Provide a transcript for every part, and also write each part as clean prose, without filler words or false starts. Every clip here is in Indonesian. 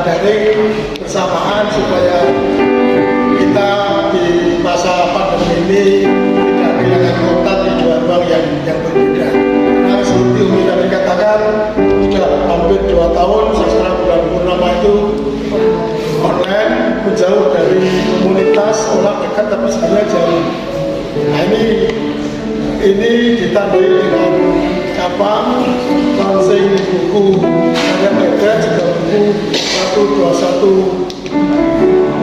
secara daring bersamaan supaya kita di masa pandemi ini tidak kehilangan kontak di dua ruang yang berbeda. Karena seperti Umi tadi katakan, sudah hampir 2 tahun sastra bulan purnama itu online, menjauh dari komunitas, orang dekat tapi sebenarnya jauh. Nah ini ditandai dengan apa? Launching buku karya beda, juga buku 121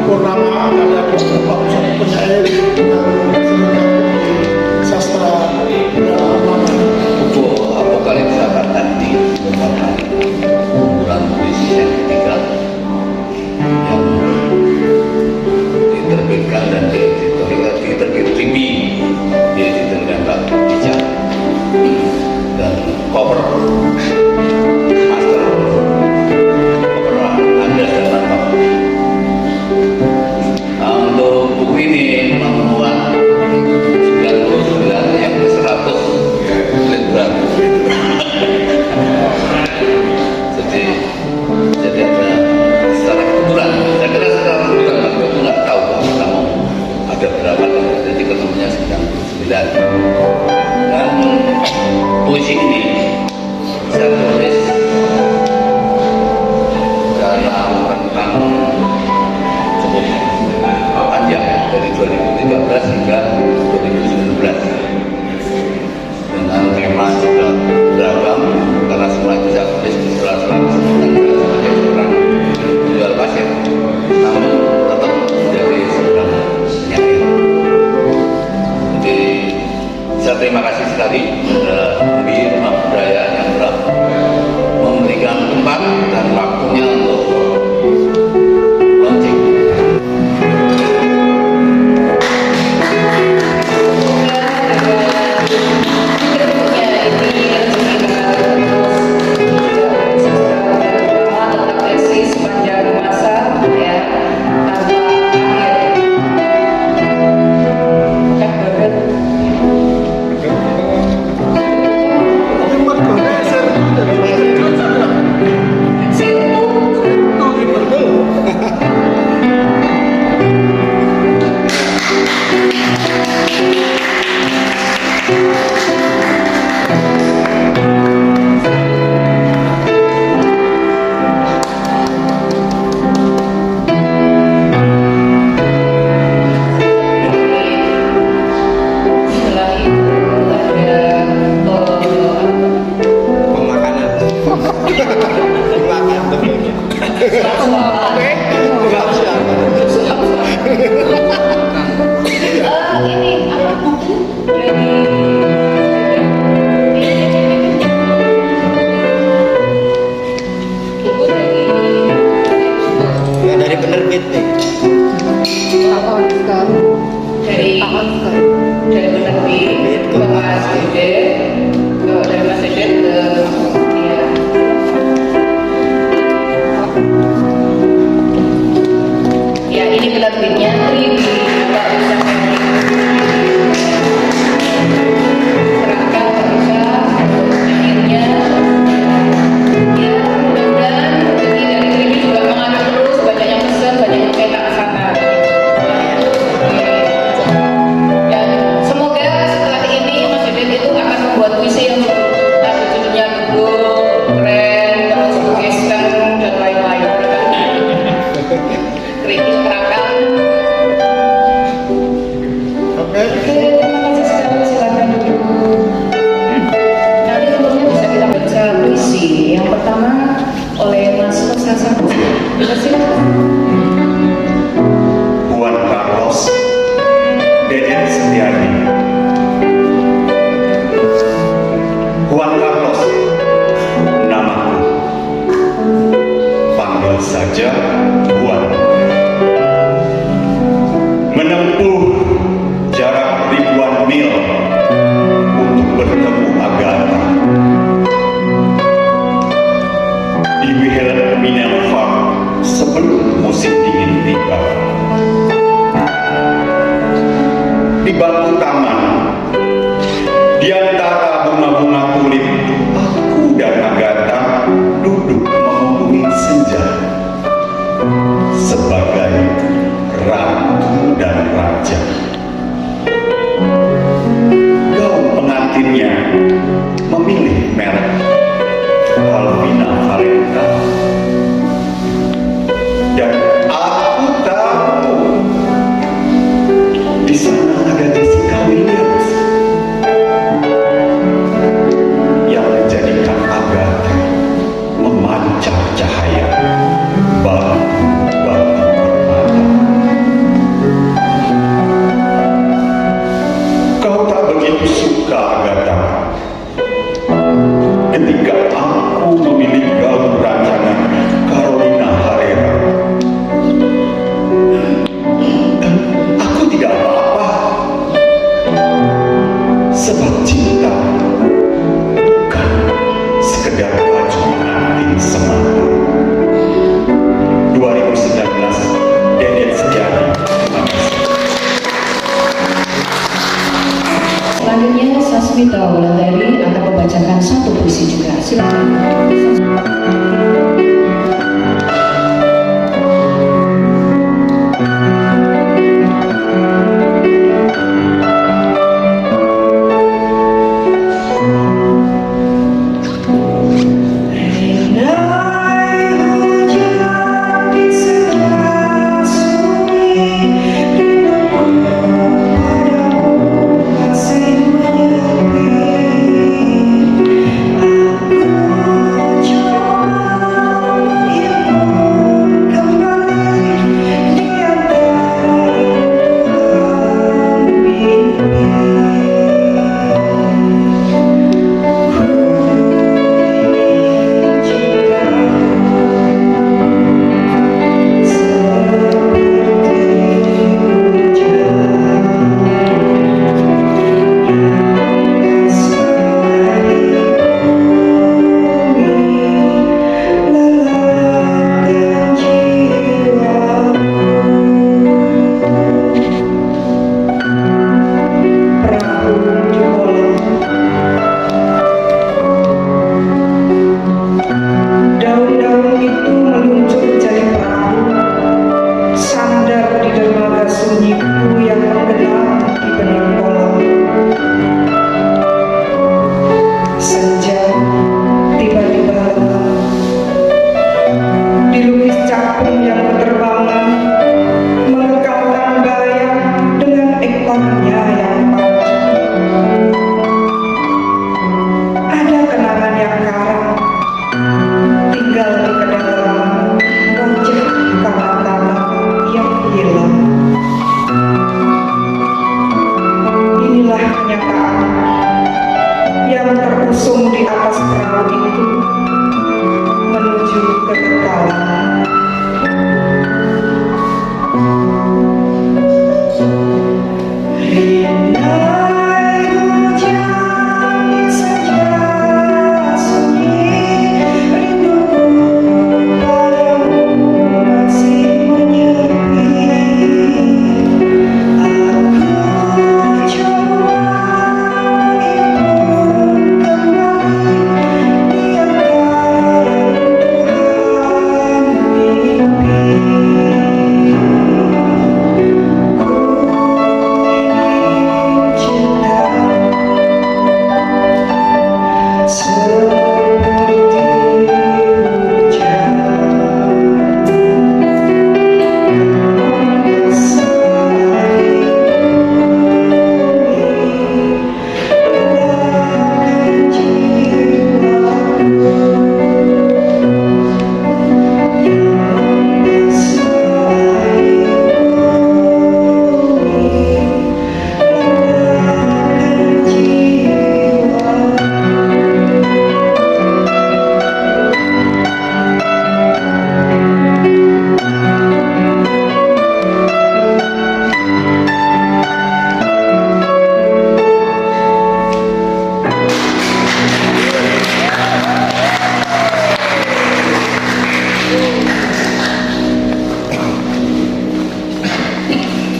purnama karya beberapa penyair yang sering sastra lama. Buku Apokalipsa Kartanti merupakan kumpulan puisi yang ketiga yang diterbitkan dan diterbit Ribi di editor Ganda Bijak, dan cover master cover Andreas dan Lantap. Untuk buku ini memuat 99 yang ke-100 jilid berat. Jadi ada secara kebetulan, saya kira secara kebetulan aku nggak tahu kalau kamu ada berapa, jadi ketemunya 99. Dan puisi ini saya tulis dalam rentang cukup panjang dari 2013 hingga 2019 dengan tema juga beragam, karena semua itu saya tulis di sela-sela kesibukan sebagai seorang penjual pasir, namun tetap menjadi seorang penyair. Jadi saya terima kasih sekali kepada Umi Rumah Budaya yang telah memberikan tempat dan waktunya untuk launching.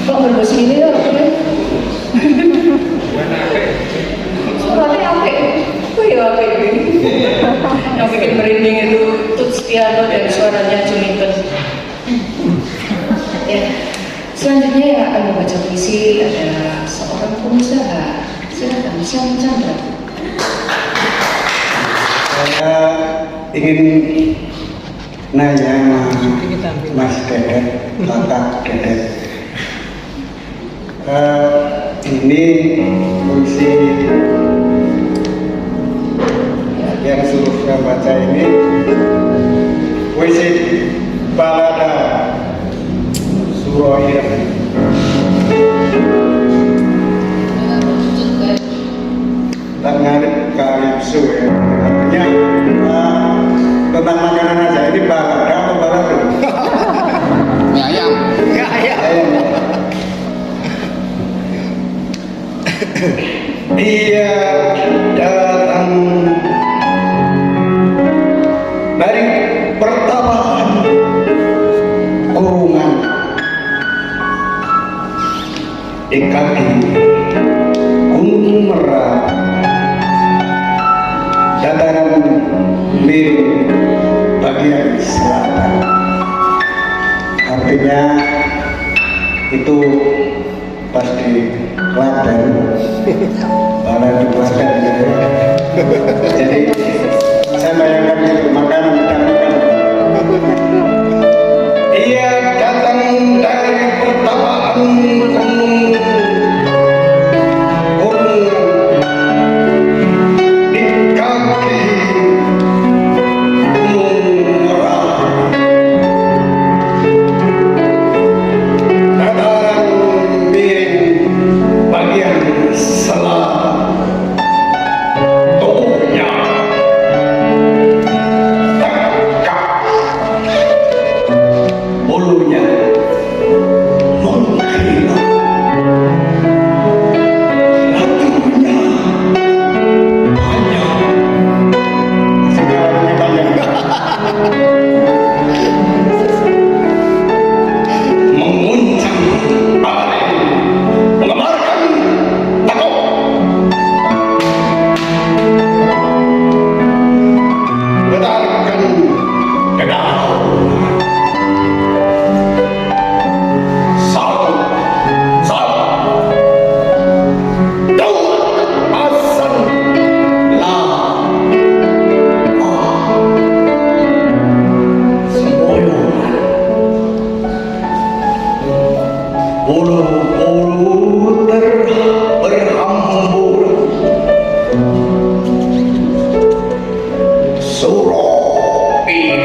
Kok berbahasa ini ya? Suaranya apa? Oh iya apa ini? Yang bikin merinding itu Tut Setiano dan suaranya Juniten. Ya, selanjutnya yang akan membaca puisi adalah seorang pengusaha. Silakan, Syam Chandra. Saya ingin nanya Mas Dedet, Kakak Dedet. Ini puisi yang suruh saya baca ini puisi balada Suroir. Ngarip kalipso ya, artinya tentang makanan aja. Ini balada atau balado? Mie ayam. Ayam. Dia datang dari pertapaan kurungan di kaki Gunung Merak, dataran miring bagian selatan. Artinya itu pasti Klaten, mana di Klaten gitu ya. Jadi saya bayangkan itu makanan ikan. Ia datang dari pertapaan gunung di kaki Gunung Merak, dataran miring bagian selatan. Tubuhnya tegak, bulunya mengkilat, ratunya banyak, segalanya banyak, menguncang paling, mengemarkan takut, letakkan dedaunan. Satu, dua, asan, semboyongan, bulu-bulu berhamburan, Suroir,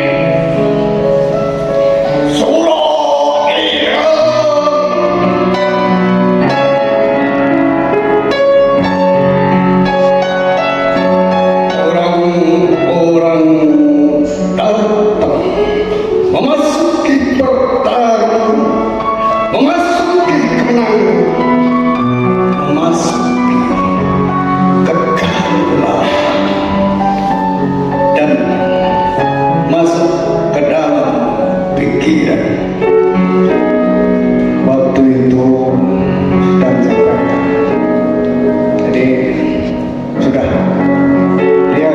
Suroir. Orang-orang datang memasuki pertarungan, memasuki kemenangan, memasuki kegagalan, dan masuk ke dalam pikiran. Waktu itu dan sekarang. Jadi sudah dia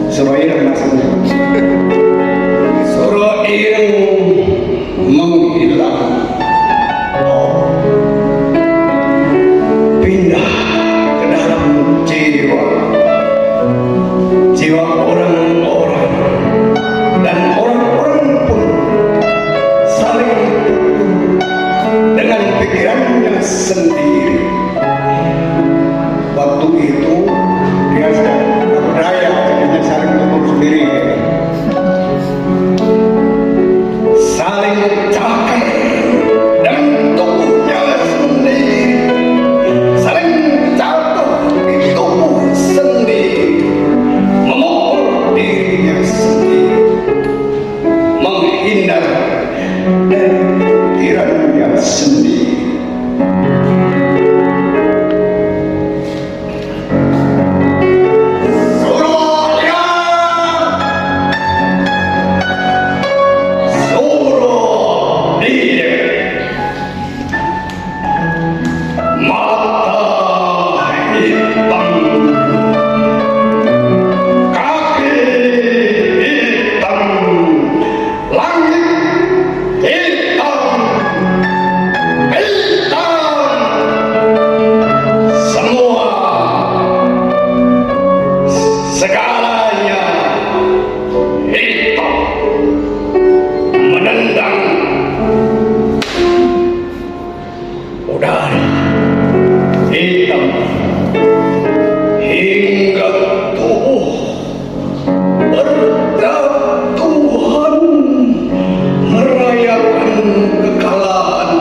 Suroir maksudnya. Suroir indah dan pikirannya sendiri. Segalanya hitam menendang udara, hitam hingga tubuh berjatuhan merayakan kekalahan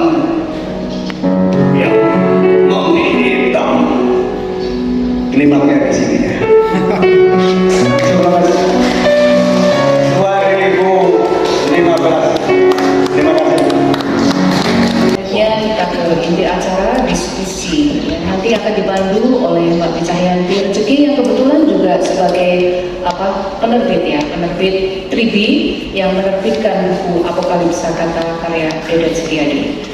yang menghitam. Klimaknya di sini ya. 2015. Terima kasih. Selanjutnya kita ke inti acara diskusi yang nanti akan dipandu oleh Mbak Cahyanti Rezeki yang kebetulan juga sebagai penerbit ya, penerbit Tribi yang menerbitkan buku Apokalipsa Kata karya Dedet Setiadi.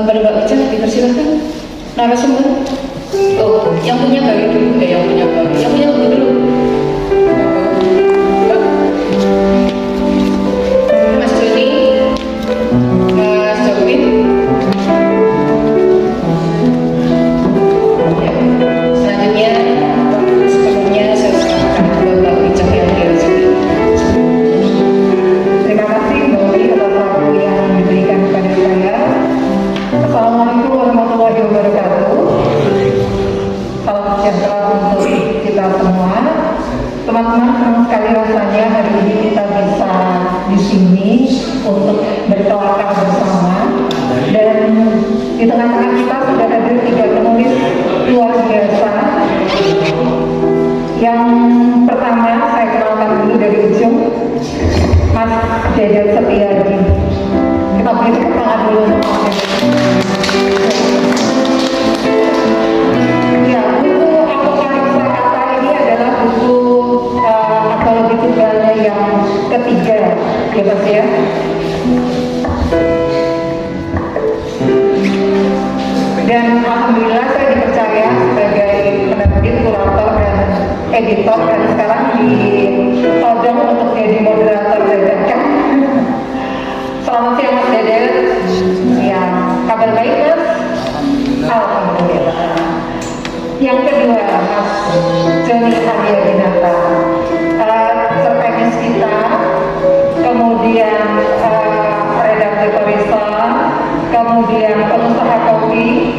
Pada Mbak Ica dipersilahkan narasumber. Oh, yang punya garis dulu, yang punya buku dulu. Mas Joni, Mas Jopin. Ya. Selanjutnya, sebelumnya saya serahkan ke Mbak Ica yang Rezeki. Terima kasih Mbak Uli atas waktu yang diberikan kepada saya. Assalamualaikum warahmatullahi wabarakatuh. Salam sejahtera untuk kita semua. Teman-teman, senang sekali rasanya hari ini kita bisa di sini untuk berkelakar bersama. Dan di tengah-tengah kita sudah hadir 3 penulis luar biasa. Yang pertama saya kenalkan dulu dari ujung, Mas Dedet Setiadi. Kita beri tepuk tangan dulu untuk Mas Dedet. Ya, buku Apokalipsa Kata ini adalah buku antologi tunggalnya yang ketiga, ya Mas ya. Dan alhamdulillah saya dipercaya sebagai penerbit, kurator, dan editor, dan sekarang ditodong untuk jadi moderator dadakan. Selamat siang Mas Dedet. Ya, kabar baik Mas? Alhamdulillah. Yang kedua, Mas Joni Haryadinata, cerpenis kita, kemudian redaktor tulisan, kemudian pengusaha kopi,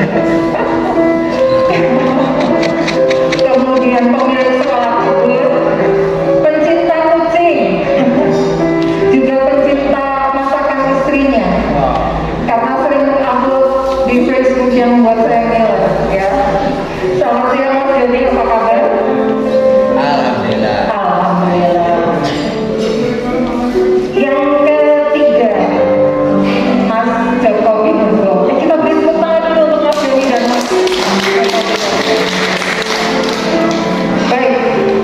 kemudian pemilik sekolah kubur, pencinta kucing, juga pencinta masakan istrinya, karena sering upload di Facebook yang buat saya ngiler, ya. Selamat siang Mas Joni, apa kabar? Alhamdulillah. Alhamdulillah. Yang ketiga, Mas Joko Widodo. Kita beri tepuk tangan dulu untuk Mas Joni dan Mas Joko. Baik,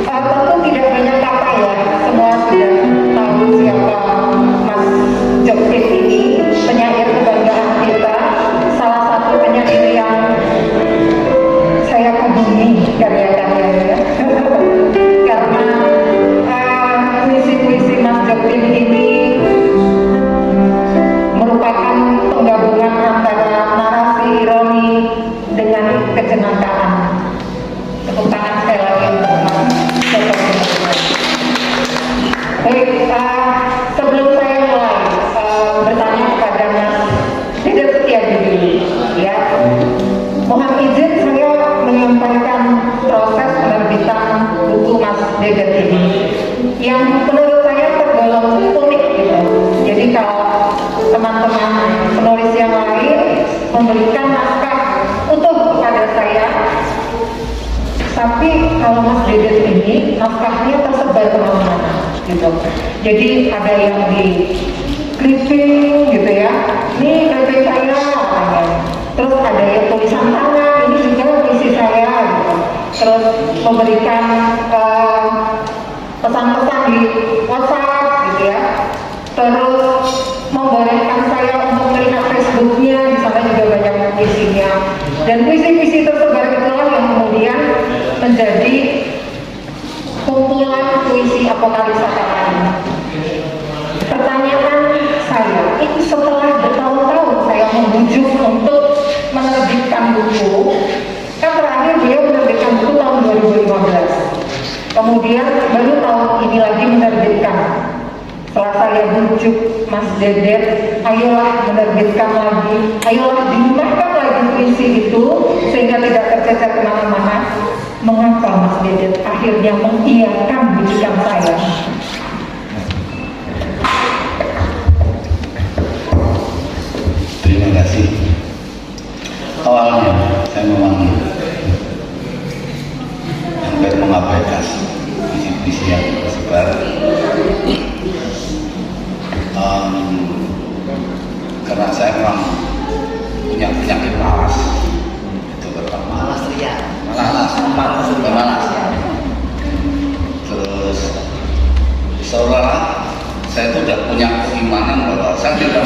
tentu tidak banyak kata ya, semua sudah tahu siapa Mas Jokit ini, penyair kebanggaan kita, salah satu penyair yang saya kagumi karya-karyanya. Karena puisi-puisi Mas Jokit ini merupakan penggabungan antara narasi ironi dengan kejenakaan. Tepuk tangan sekali lagi untuk Mas Jokit. Baik, sebelum saya mulai bertanya kepada Mas Dedet Setiadi dulu, ya, mohon izin saya menyampaikan proses penerbitan buku Mas Dedet ini yang menurut saya tergolong unik gitu. Jadi kalau teman-teman penulis yang lain memberikan naskah utuh kepada saya, tapi kalau Mas Dedet ini naskahnya tersebar kemana-mana gitu. Jadi ada yang di clipping gitu ya, ini KP saya katanya. Terus ada yang tulisan tangan, ini juga puisi saya gitu. Terus memberikan pesan-pesan di WhatsApp gitu ya. Terus membolehkan saya untuk melihat Facebooknya, di sana juga banyak puisinya. Dan puisi-puisi tersebar itulah yang kemudian menjadi kumpulan puisi Apokalipsa Katakan. Pertanyaan saya, itu setelah bertahun-tahun saya membujuk untuk menerbitkan buku, kan terakhir beliau menerbitkan buku tahun 2015. Kemudian baru tahun ini lagi menerbitkan. Setelah saya bujuk Mas Dedet, ayolah menerbitkan lagi, ayolah dimakan lagi puisi itu sehingga tidak tercecer kemana-mana. Mengapa Mas Dedet akhirnya mengiyakan bujukan saya? Terima kasih. Awalnya saya memang hampir mengabaikan visi-visi yang tersebar. Karena saya memang punya penyakit malas. Itu pertama. Malas ria. Malas. Terus seolah saya itu sudah punya keimanan bahwa saya tidak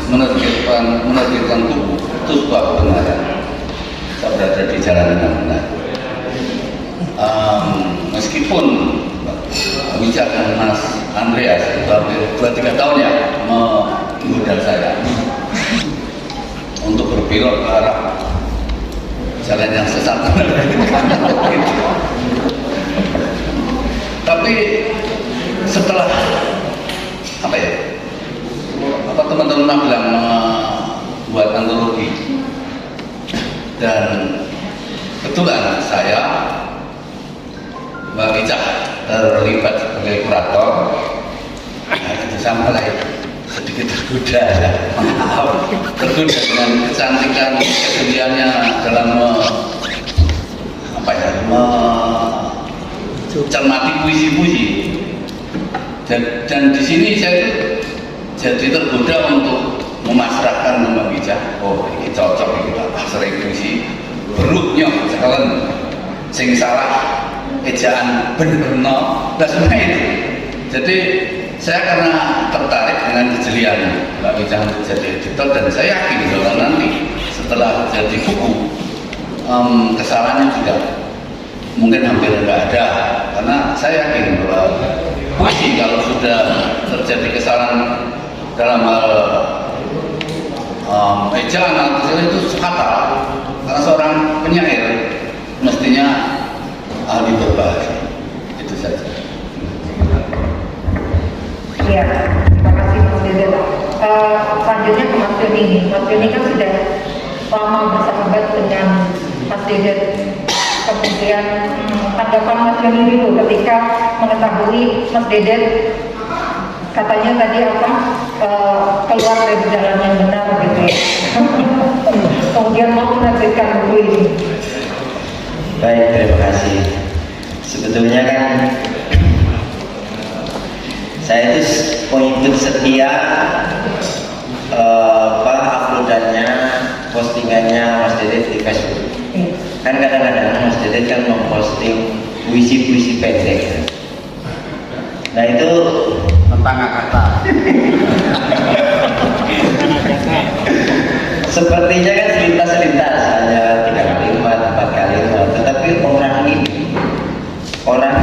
menerbitkan buku itu sebuah kebenaran. Saya berada di jalan yang benar. Meskipun bicara dengan Mas Andreas itu hampir 2-3 tahun ya menggoda saya untuk berbelok ke arah jalan yang sesat. Tapi setelah teman-teman bilang membuat antologi dan kebetulan saya Mbak Ica terlibat sebagai kurator, itu saya mulai sedikit tergoda dengan kecantikan keseniannya dalam mencermati puisi-puisi. Dan di sini saya jadi tergoda untuk memasrahkan Mbak Ica. Oh, ini cocok ini Pak sering puisi beruknya sekalian sing salah ejaan bener-bener sebenarnya itu. Jadi saya karena tertarik dengan kejelian Mbak Ica untuk jadi editor, dan saya yakin bahwa nanti setelah jadi buku kesalahannya juga mungkin hampir tidak ada, karena saya yakin bahwa puisi kalau sudah terjadi kesalahan dalam hal ejaan atau itu fatal, karena seorang penyair mestinya ahli berbahasa. Itu saja. Iya, terima kasih Mas Dedet. Selanjutnya ke Mas Joni. Mas Joni kan sudah lama bersahabat dengan Mas Dedet. Kemudian tanggapan Mas Joni dulu ketika mengetahui Mas Dedet katanya tadi keluar dari jalan yang benar gitu ya. Kemudian mau menerbitkan buku ini. Baik, terima kasih. Sebetulnya kan saya itu pengikut setia uploadannya, postingannya Mas Dedet di Facebook. Kan kadang-kadang Mas Dedet kan memposting puisi-puisi pendek. Nah itu tentang kata. sepertinya kan selintas-selintas, hanya 3 kalimat, 4 kalimat. Tetapi orang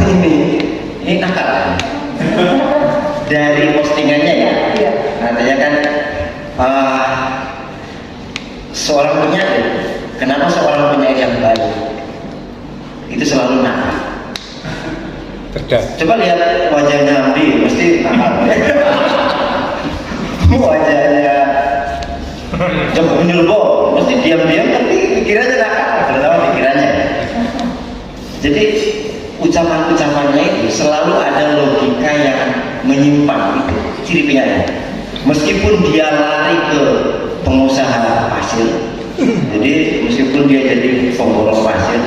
ini nakal. Dari postingannya ya, artinya kan seorang penyair, kenapa seorang penyair yang baik itu selalu nakal? Coba lihat wajahnya Amdi, mesti nakal. Wajahnya Joko Nyulbo, mesti diam-diam tapi pikirannya nakal, terutama pikirannya. Jadi ucapan-ucapannya itu selalu ada logika yang menyimpang, itu ciri penyair. Meskipun dia lari ke pengusaha pasir, jadi meskipun dia jadi pemborong pasir,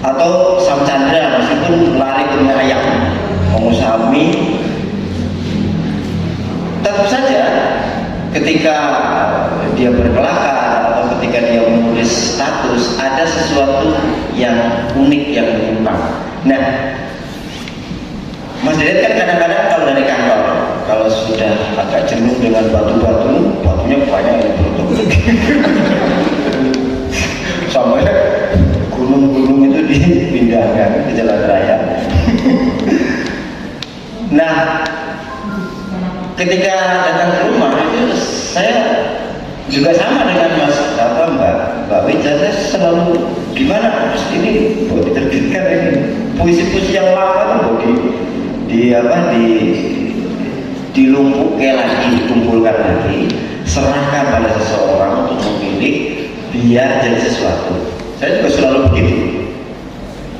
atau Sam Chandra meskipun lari ke ayam, pengusaha mie. Tentu saja ketika dia berkelakar atau ketika dia menulis status ada sesuatu yang unik yang menyimpang. Nah, Mas Dedet kan kadang-kadang kalau dari kantor, kalau sudah agak jenuh dengan batunya banyak yang beruntung. Sampai gunung-gunung itu dipindahkan ke jalan raya. Nah, ketika datang ke rumah itu saya juga sama dengan Mbak Wija, saya selalu gimana ini buat diterbitkan ini puisi-puisi yang lama itu dilumpuhkan lagi, dikumpulkan lagi, serahkan pada seseorang untuk memilih biar jadi sesuatu. Saya juga selalu begitu.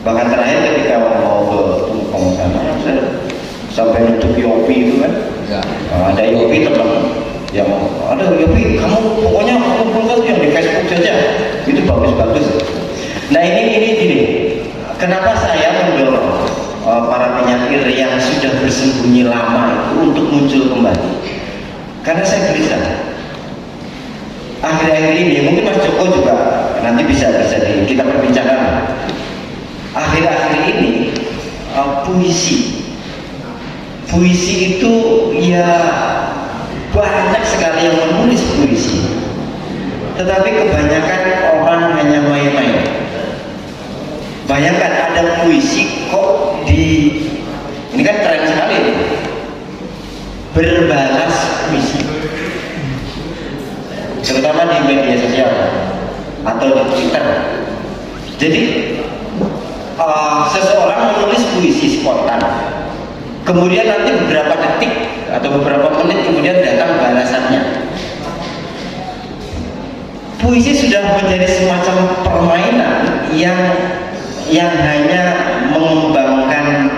Bahkan terakhir ketika mau ke Tumpeng sana, saya sampai nutup Yopi itu kan, ada Yopi teman yang ada Yopi, kamu pokoknya kumpulkan yang di Facebook saja, itu bagus-bagus. Nah ini gini, kenapa saya mendorong para penyair yang sudah bersembunyi lama itu untuk muncul kembali? Karena saya gelisah. Akhir-akhir ini, mungkin Mas Joko juga nanti bisa kita perbincangkan. Akhir-akhir ini puisi itu ya banyak sekali yang menulis puisi, tetapi kebanyakan orang hanya main-main. Bayangkan ada puisi kok ini kan keren sekali, berbalas puisi, terutama di media sosial atau di Twitter. Jadi seseorang menulis puisi spontan, kemudian nanti beberapa detik atau beberapa menit kemudian datang balasannya. Puisi sudah menjadi semacam permainan yang hanya mengembangkan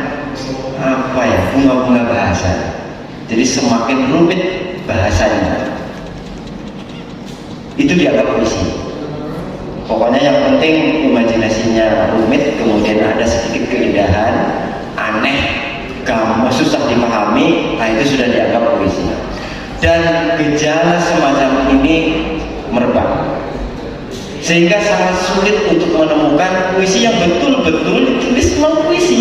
bunga-bunga bahasa. Jadi semakin rumit bahasanya, itu dianggap puisi. Pokoknya yang penting imajinasinya rumit, kemudian ada sedikit keindahan, aneh, gampang, susah dipahami, nah itu sudah dianggap puisi. Dan gejala semacam ini merebak, sehingga sangat sulit untuk menemukan puisi yang betul-betul ditulis memang puisi.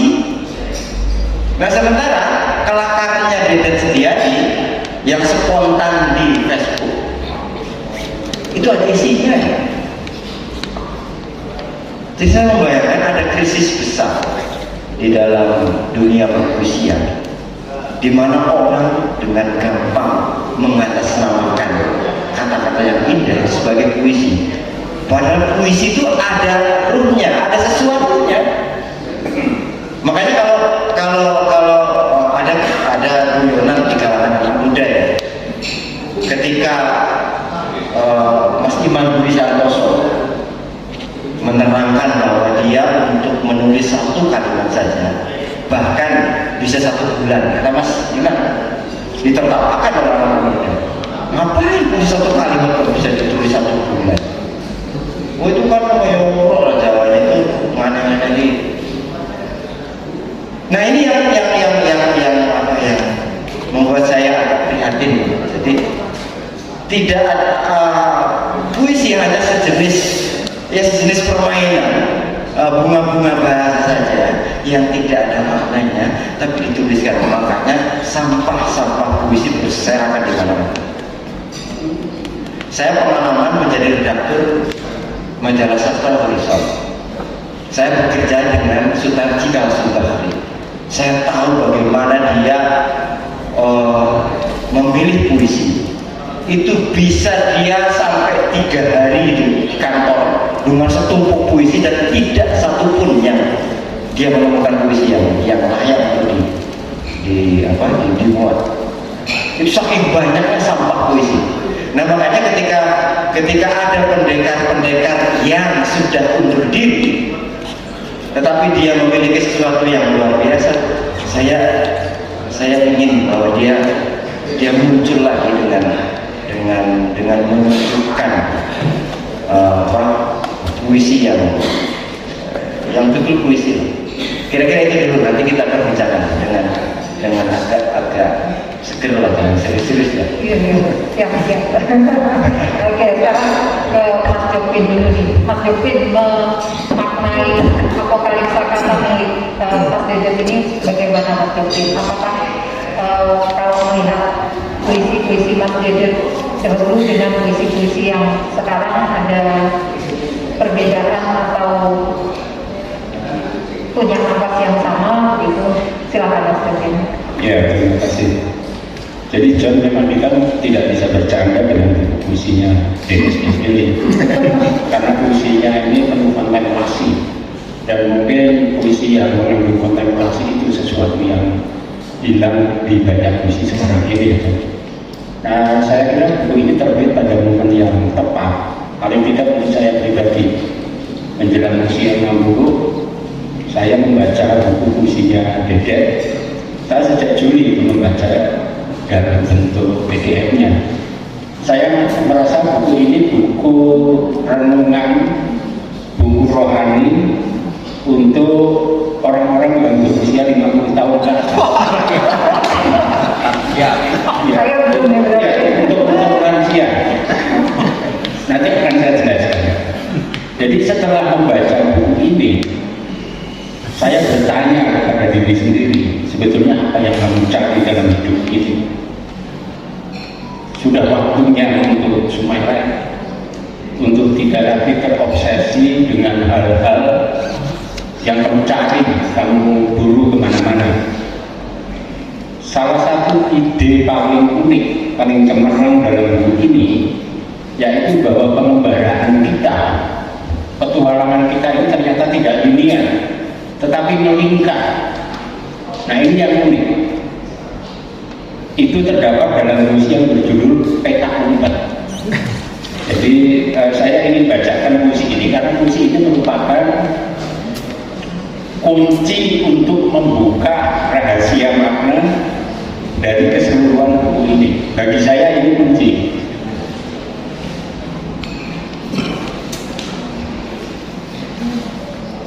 Nah sementara kelakarnya Dedet Setiadi yang spontan di Facebook itu ada isinya. Jadi saya membayangkan ada krisis besar di dalam dunia perpuisian, di mana orang dengan gampang mengatasnamakan kata-kata yang indah sebagai puisi. Padahal puisi itu ada ruhnya, ada sesuatunya. Makanya kalau ada guyonan di kalangan anak muda ya, ketika Mas Iman Budi Santoso menerangkan bahwa dia untuk menulis satu kalimat saja bahkan bisa 1 bulan. Kata Mas Iman, ditertawakan oleh anak muda, ngapain punya 1 kalimat kalau bisa ditulis 1 bulan? Oh itu kan orang Jawanya itu mana-mana. Nah ini yang membuat saya agak prihatin. Jadi tidak puisi hanya sejenis permainan, bunga-bunga bahasa saja yang tidak ada maknanya, tapi dituliskan. Makanya sampah-sampah puisi berserakan di mana-mana. Saya pengalaman menjadi redaktur majalah Sastra Horizon. Saya bekerja dengan Sutarji Kalsubahri. Saya tahu bagaimana dia memilih puisi. Itu bisa dia sampai 3 hari di kantor dengan setumpuk puisi dan tidak satupun yang dia menemukan puisi yang layak untuk dimuat. Itu saking banyaknya sampah puisi. Nah makanya ketika ada pendekar-pendekar yang sudah undur diri, tetapi dia memiliki sesuatu yang luar biasa, saya ingin bahwa dia muncul lagi dengan menunjukkan puisi yang betul puisi. Kira-kira itu dulu, nanti kita akan bicara dengan dengan agak seger lah, jangan serius-serius ya. Iya, siap. Oke, sekarang ke Mas Jopin dulu nih. Mas Jopin memaknai apokalipsa kata milik Mas Dedet ini bagaimana Mas Jopin? Apakah kalau melihat puisi-puisi Mas Dedet dahulu dengan puisi-puisi yang sekarang ada perbedaan atau punya nafas yang sama gitu? Silakan Mas Jopin. Ya, terima kasih. Jadi John memang kita tidak bisa bercanda dengan puisinya Dennis ini karena puisinya ini penuh kontemplasi, dan mungkin puisi yang mengandung kontemplasi itu sesuatu yang hilang di banyak puisi sekarang ini ya. Nah, saya kira buku ini terbit pada momen yang tepat, paling tidak menurut saya pribadi. Menjelang usia 60 saya membaca buku puisinya Dedet. Saya sejak Juli itu membaca dalam bentuk PDF-nya. Saya merasa buku ini buku renungan, buku rohani untuk orang-orang yang berusia 50 tahun ke atas. Saya belum Untuk lansia. Nanti akan saya jelaskan. Jadi setelah membaca buku ini, saya bertanya kepada diri sendiri, sebetulnya apa yang kamu cari dalam hidup ini? Sudah waktunya untuk sumairah, untuk tidak lagi terobsesi dengan hal-hal yang kamu cari, kamu buru kemana-mana. Salah satu ide paling unik, paling cemerlang dalam buku ini, yaitu bahwa pengembaraan kita, petualangan kita ini ternyata tidak linear, tetapi melingkar. Nah, ini yang unik. Itu terdapat dalam puisi yang berjudul Peta Umpet. Jadi saya ingin bacakan puisi ini karena puisi ini merupakan kunci untuk membuka rahasia makna dari keseluruhan buku ini. Bagi saya ini kunci.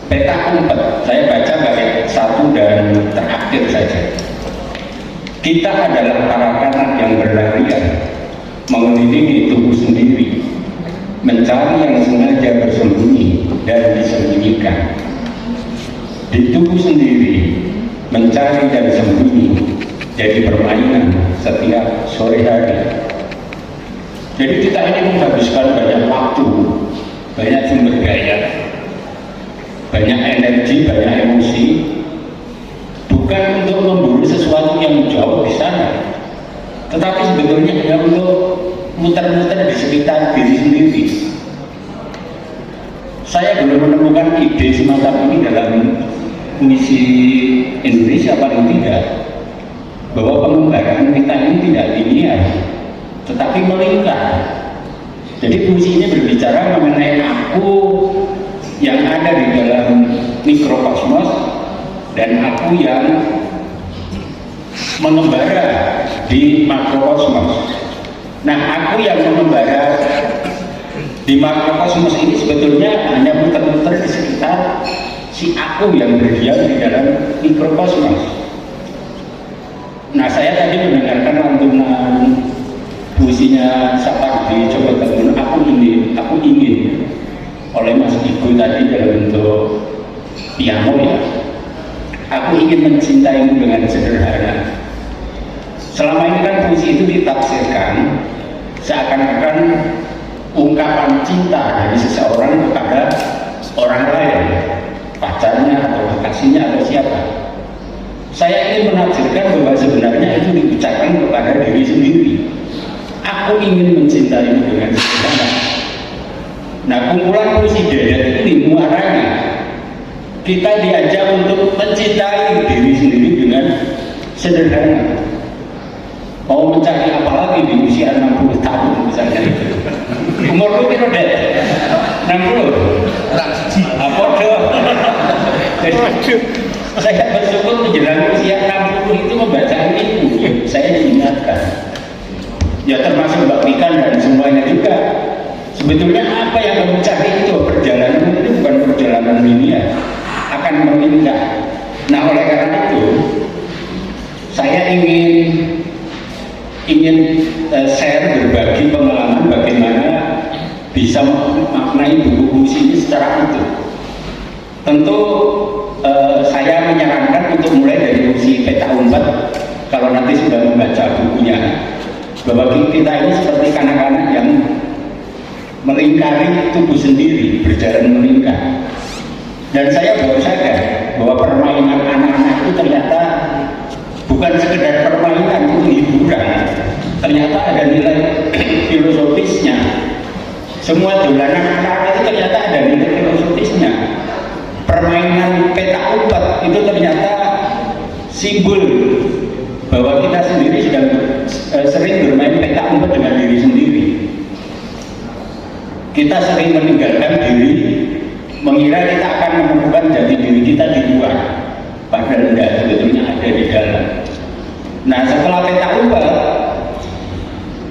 Peta Umpet, saya baca bait 1 dan terakhir saja. Kita adalah para kanak yang berlarian, mengelilingi tubuh sendiri, mencari yang sengaja bersembunyi dan disembunyikan. Di tubuh sendiri, mencari dan sembunyi, jadi permainan setiap sore hari. Jadi kita ini menghabiskan banyak waktu, banyak sumber daya, banyak energi, banyak emosi, bukan untuk memburu sesuatu yang jauh di sana, tetapi sebetulnya hanya untuk muter-muter di sekitar diri sendiri. Saya belum menemukan ide semacam ini dalam puisi Indonesia paling tidak, bahwa pengembaraan kita ini tidak linear, tetapi melingkar. Jadi puisi ini berbicara mengenai aku yang ada di dalam mikrokosmos dan aku yang mengembara di makrokosmos. Nah, aku yang mengembara di makrokosmos ini sebetulnya hanya muter-muter di sekitar si aku yang berdiam di dalam mikrokosmos. Nah, saya tadi mendengarkan lantunan puisinya Sapardi Djoko Damono, aku ingin oleh Mas Ibu tadi dalam bentuk piano ya. Aku ingin mencintaimu dengan sederhana. Selama ini kan puisi itu ditafsirkan seakan-akan ungkapan cinta dari seseorang kepada orang lain, pacarnya atau kekasihnya atau siapa. Saya ingin menafsirkan bahwa sebenarnya itu diucapkan kepada diri sendiri. Aku ingin mencintaimu dengan sederhana. Nah, kumpulan puisi Dedet ini muaranya kita diajak untuk mencintai diri sendiri dengan sederhana. Mau mencari apa lagi di usia 60 tahun misalnya itu? Umur lu kira deh? 60? Apa dong? Saya bersyukur menjelang usia 60 itu membaca ini, saya diingatkan. Ya termasuk Mbak Wikan dan semuanya juga. Sebetulnya apa yang kamu cari itu perjalanan ini bukan perjalanan linear, akan melingkar. Nah, oleh karena itu saya ingin share, berbagi pengalaman bagaimana bisa memaknai buku puisi ini secara utuh. Tentu saya menyarankan untuk mulai dari puisi Peta Umpet. Kalau nanti sudah membaca bukunya, bahwa kita ini seperti kanak-kanak yang melingkari tubuh sendiri, berjalan melingkar. Dan saya baru sadar bahwa permainan anak-anak itu ternyata bukan sekedar permainan, itu hiburan. Ternyata ada nilai filosofisnya. Semua dolanan anak-anak itu ternyata ada nilai filosofisnya. Permainan peta umpet itu ternyata simbol bahwa kita sendiri sedang sering bermain peta umpet dengan diri sendiri. Kita sering meninggalkan diri, mengira kita akan menemukan jati diri kita di luar, padahal tidak, sebetulnya ada di dalam. Nah, setelah peta umpet,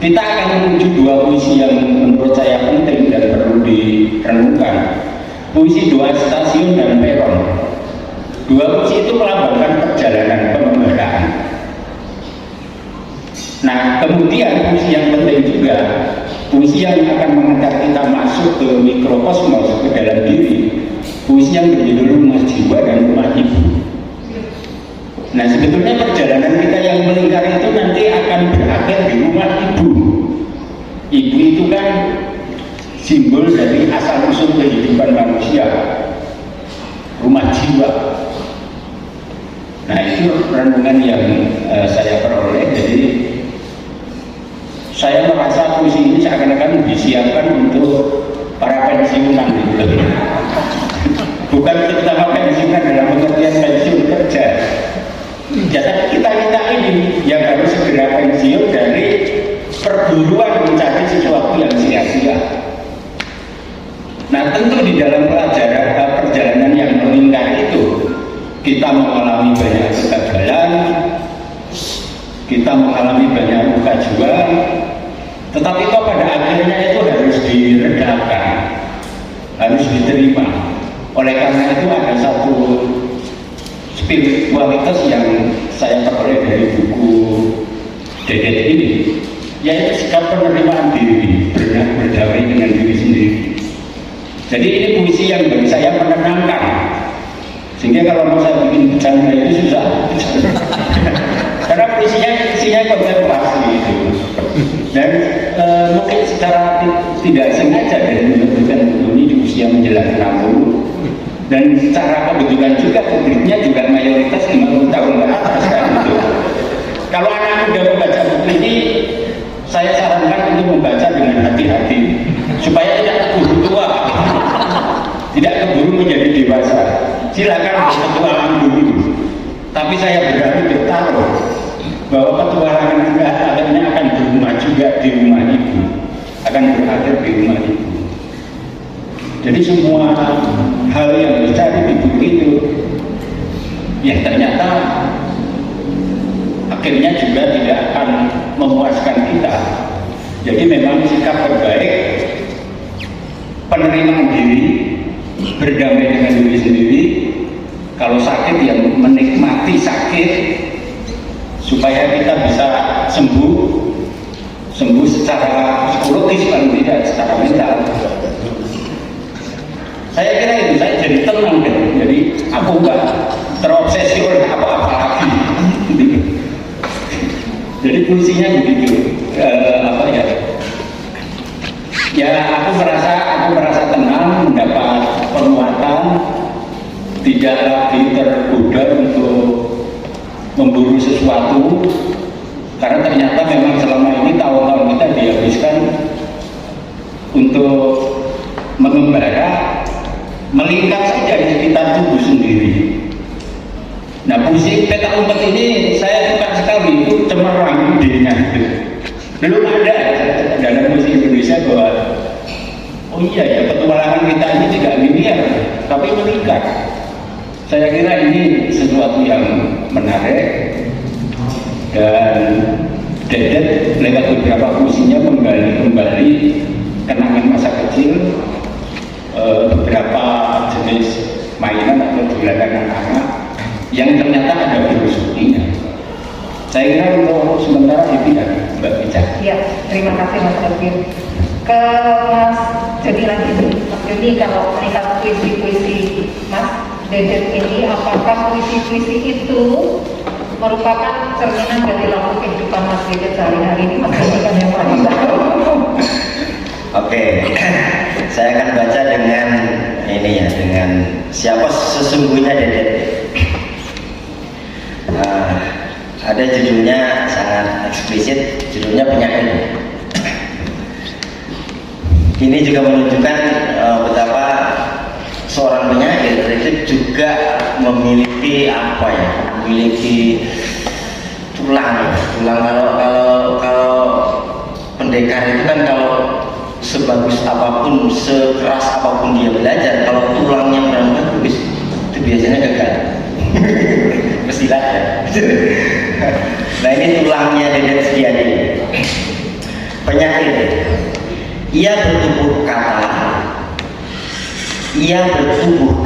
kita akan menuju dua puisi yang menurut saya penting dan perlu direnungkan. Puisi Dua Stasiun dan Peron. Dua puisi itu melambangkan perjalanan pengembaraan. Nah, kemudian puisi yang penting juga, puisi yang akan mengantar kita masuk ke mikrokosmos, ke dalam diri. Puisi yang berjudul Rumah Jiwa dan Rumah Ibu. Nah, sebetulnya perjalanan kita yang melingkar itu nanti akan berakhir di rumah ibu. Ibu itu kan simbol dari asal-usul kehidupan manusia, rumah jiwa. Nah, itu renungan yang saya peroleh. Jadi saya merasa puisi ini seakan-akan disiapkan untuk para pensiunan gitu. Bukan terutama pensiunan dalam pengertian pensiun kerja. Jadi kita ini yang harus segera pensiun dari perburuan mencari sesuatu yang sia-sia. Nah, tentu di dalam perjalanan yang melingkar itu kita mengalami banyak kegagalan, kita mengalami banyak luka jual, tetapi kok pada akhirnya itu harus diredakan, harus diterima. Oleh karena itu ada satu spiritualitas yang saya peroleh dari buku Dedet ini, yaitu sikap penerimaan diri, berdamai dengan diri sendiri. Jadi ini puisi yang bagi saya menenangkan, sehingga kalau mau saya bikin bercanda itu susah. Karena puisinya kontemplasi itu, dan mungkin secara tidak sengaja dari menerbitkan buku ini di usia menjelang 60, dan secara kebetulan juga publiknya juga mayoritas 50 tahun ke atas kan itu. Kalau anak muda membaca buku ini, saya sarankan untuk membaca dengan hati-hati supaya tidak keburu tua, tidak keburu menjadi dewasa. Silakan berpetualang dulu, tapi saya berani bertaruh bahwa petualangan Anda akhirnya akan berumah juga di rumah ibu, akan berakhir di rumah ibu. Jadi semua hal yang dicari di buku itu, ya ternyata akhirnya juga tidak akan memuaskan kita. Jadi memang sikap terbaik, penerimaan diri, berdamai dengan diri sendiri. Kalau sakit, ya menikmati sakit supaya kita bisa sembuh secara psikologis, paling tidak secara mental. Saya kira itu, saya jadi tenang deh. Jadi aku nggak terobsesi oleh apa-apa lagi. Jadi puisinya begitu, ya aku merasa tenang, mendapat penguatan, tidak lagi tergoda untuk memburu sesuatu, karena ternyata memang selama ini tahun-tahun kita dihabiskan untuk mengembara, melingkar saja di sekitar tubuh sendiri. Nah, puisi Peta Umpet ini saya suka sekali, itu cemerlang idenya. Belum ada dalam puisi Indonesia bahwa oh iya ya, petualangan kita ini tidak linear, tapi melingkar. Saya kira ini sesuatu yang menarik, dan Dedet lewat beberapa puisinya menggali kembali kenangan masa kecil, beberapa jenis mainan atau dolanan anak-anak yang ternyata ada filosofinya. Saya kira untuk sementara itu ya, Mbak Ica. Ya, terima kasih Mas Erwin. Ke Mas Joni lagi, Mas Joni, kalau melihat puisi-puisi Mas Dedet ini, apakah puisi-puisi itu merupakan cerminan dari lampu kehidupan Mas Dedet sehari-hari ini? Mas Joni kan yang paling tahu. Oke, saya akan baca dengan ini ya, dengan siapa sesungguhnya Dedet. Ada judulnya sangat eksplisit, judulnya Penyakit. Ini juga menunjukkan betapa seorang penyair itu juga memiliki apa ya, memiliki tulang. Kalau pendekar itu kan kalau sebagus apapun, sekeras apapun dia belajar, kalau tulangnya kurang bagus itu biasanya gagal. Mestilah ya. Nah ini tulangnya Dedet Setiadi. Penyakit. Ia bertubuh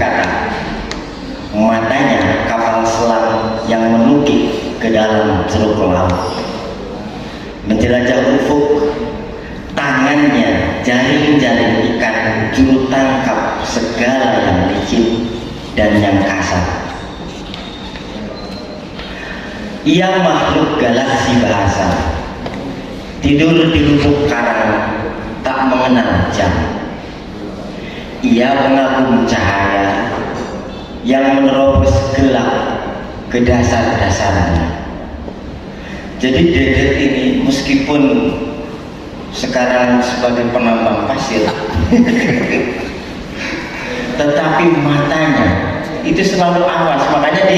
kata, matanya kapal selam yang menukik ke dalam ceruk laut, menjelajah ufuk, tangannya jaring-jaring ikan, juru tangkap segala yang licin dan yang kasar. Ia makhluk galaksi bahasa, tidur di lubuk karang, tak mengenal jam. Ia pengagum cahaya yang menerobos gelap ke dasar-dasarnya. Jadi Dedet ini meskipun sekarang sebagai penambang pasir tetapi matanya itu selalu awas, makanya